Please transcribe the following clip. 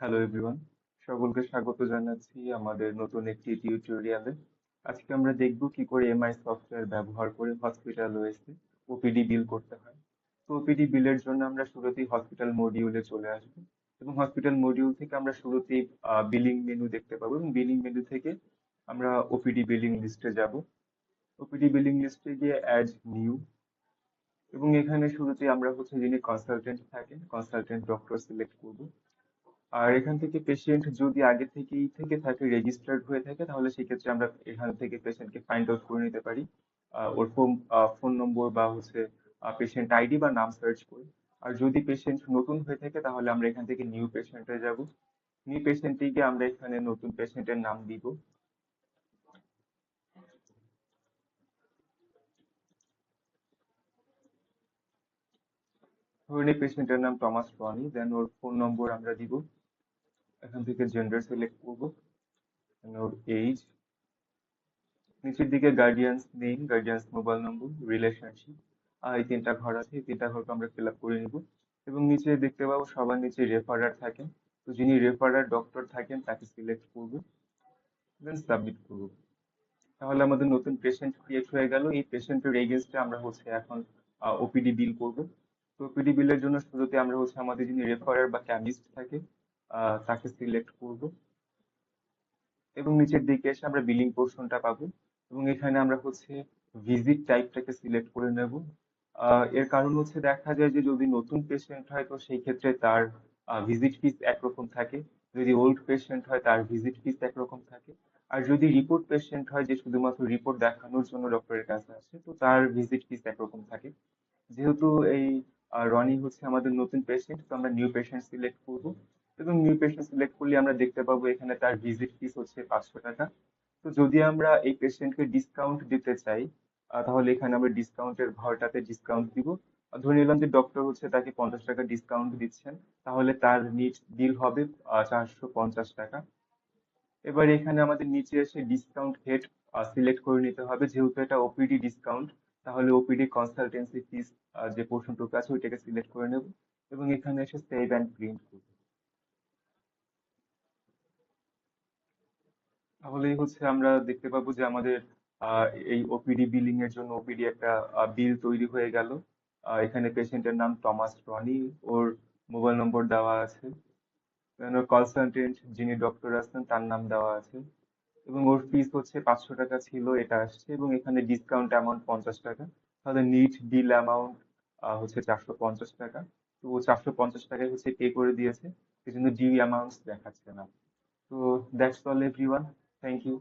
Hello everyone, সকলকে স্বাগত জানাচ্ছি আমাদের নতুন একটি টিউটোরিয়ালে। আজকে আমরা দেখব কি করে এমআই সফটওয়্যার ব্যবহার করে হসপিটাল ওএসে ওপিডি বিল করতে হয়। তো ওপিডি বিলের জন্য আমরা শুরুতেই হসপিটাল মডিউলে চলে আসবো এবং হসপিটাল মডিউল থেকে আমরা শুরুতেই বিলিং মেনু দেখতে পাবো এবং বিলিং মেনু থেকে আমরা ওপিডি বিলিং লিস্টে যাব। ওপিডি বিলিং লিস্টে গিয়ে অ্যাড নিউ এবং এখানে শুরুতে আমরা যিনি কনসালটেন্ট থাকেন কনসালটেন্ট ডক্টর সিলেক্ট করব। আর এখান থেকে পেশেন্ট যদি আগে থেকেই থেকে থাকে রেজিস্টার্ড হয়ে থাকে তাহলে সেক্ষেত্রে আমরা এখান থেকে পেশেন্টকে ফাইন্ড আউট করে নিতে পারি ওর ফোন নম্বর বা পেশেন্ট আইডি বা নাম সার্চ করে। আর যদি পেশেন্ট নতুন হয়ে থাকে তাহলে আমরা এখান থেকে নিউ পেশেন্টে যাব। নিউ পেশেন্টে গিয়ে আমরা এখানে নতুন পেশেন্টের নাম দিব। ধরে নিই পেশেন্টের নাম টমাস টনি, দেন ওর ফোন নম্বর আমরা দিব। এখান থেকে জেন্ডার সিলেক্ট করবো, ওর এজ, নিচের দিকে guardian's name, guardian's mobile number, relationship, আর এই তিনটা ঘর আছে, এই তিনটা ঘরকে আমরা ফিল আপ করে নিব। এবং নিচে দেখতে পাবো সবার নিচে রেফারার থাকেন, তো যিনি রেফারার ডক্টর থাকেন তাকে সিলেক্ট করব, দেন সাবমিট করব। তাহলে আমাদের নতুন পেশেন্ট ক্রিয়েট হয়ে গেল। এই পেশেন্টের এগেনস্টে আমরা এখন ওপিডি বিল করব। তো ওপিডি বিলের জন্য শুরুতে আমরা আমাদের যিনি রেফারার বা কেমিস্ট থাকে তাকে সিলেক্ট করব এবং নিচের দিকে এসে আমরা বিলিং পোর্শনটা পাবো এবং এখানে আমরা ভিজিট টাইপটাকে সিলেক্ট করে নেব। এর কারণ দেখা যায় যে যদি নতুন পেশেন্ট হয় তো সেই ক্ষেত্রে তার ভিজিট ফিস একরকম থাকে, যদি ওল্ড পেশেন্ট হয় তার ভিজিট ফিস একরকম থাকে, আর যদি রিপোর্ট পেশেন্ট হয় যে শুধুমাত্র রিপোর্ট দেখানোর জন্য ডক্টরের কাছে আসে তো তার ভিজিট ফিস একরকম থাকে। যেহেতু এই রনি আমাদের নতুন পেশেন্ট, তো আমরা নিউ পেশেন্ট সিলেক্ট করব এবং নিউ পেশেন্ট সিলেক্ট করলে আমরা দেখতে পাবো এখানে তার ভিজিট ফিস 500 টাকা। তো যদি আমরা এই পেশেন্টকে ডিসকাউন্ট দিতে চাই তাহলে এখানে আমরা ডিসকাউন্টের ঘরটাতে ডিসকাউন্ট দিব। ধরে নিলাম যে ডক্টর তাকে 50 টাকা ডিসকাউন্ট দিচ্ছেন, তাহলে তার নিট বিল হবে 450 টাকা। এবার এখানে আমাদের নিচে এসে ডিসকাউন্ট হেড সিলেক্ট করে নিতে হবে, যেহেতু এটা ওপিডি ডিসকাউন্ট তাহলে ওপিডি কনসালটেন্সি ফিস যে পোর্শনটুকু আছে ওইটাকে সিলেক্ট করে নেব এবং এখানে এসে সেভ অ্যান্ড প্রিন্ট করব। তাহলেই আমরা দেখতে পাবো যে আমাদের আহ, এই ওপিডি বিলিং এর জন্য ওপিডি একটা বিল তৈরি হয়ে গেল। এখানে পেশেন্টের নাম টমাস রনি, ওর মোবাইল নম্বর দেওয়া আছে, কনসালটেন্ট যিনি ডক্টর আছেন তার নাম দেওয়া আছে এবং ওর ফিস 500 টাকা ছিল, এটা আসছে এবং এখানে ডিসকাউন্ট অ্যামাউন্ট 50 টাকা। তাহলে নিট বিল অ্যামাউন্ট 450 টাকা। তো ও 450 টাকায় পে করে দিয়েছে, সেজন্য ডিউ অ্যামাউন্ট দেখাচ্ছে না। তো that's all everyone, thank you.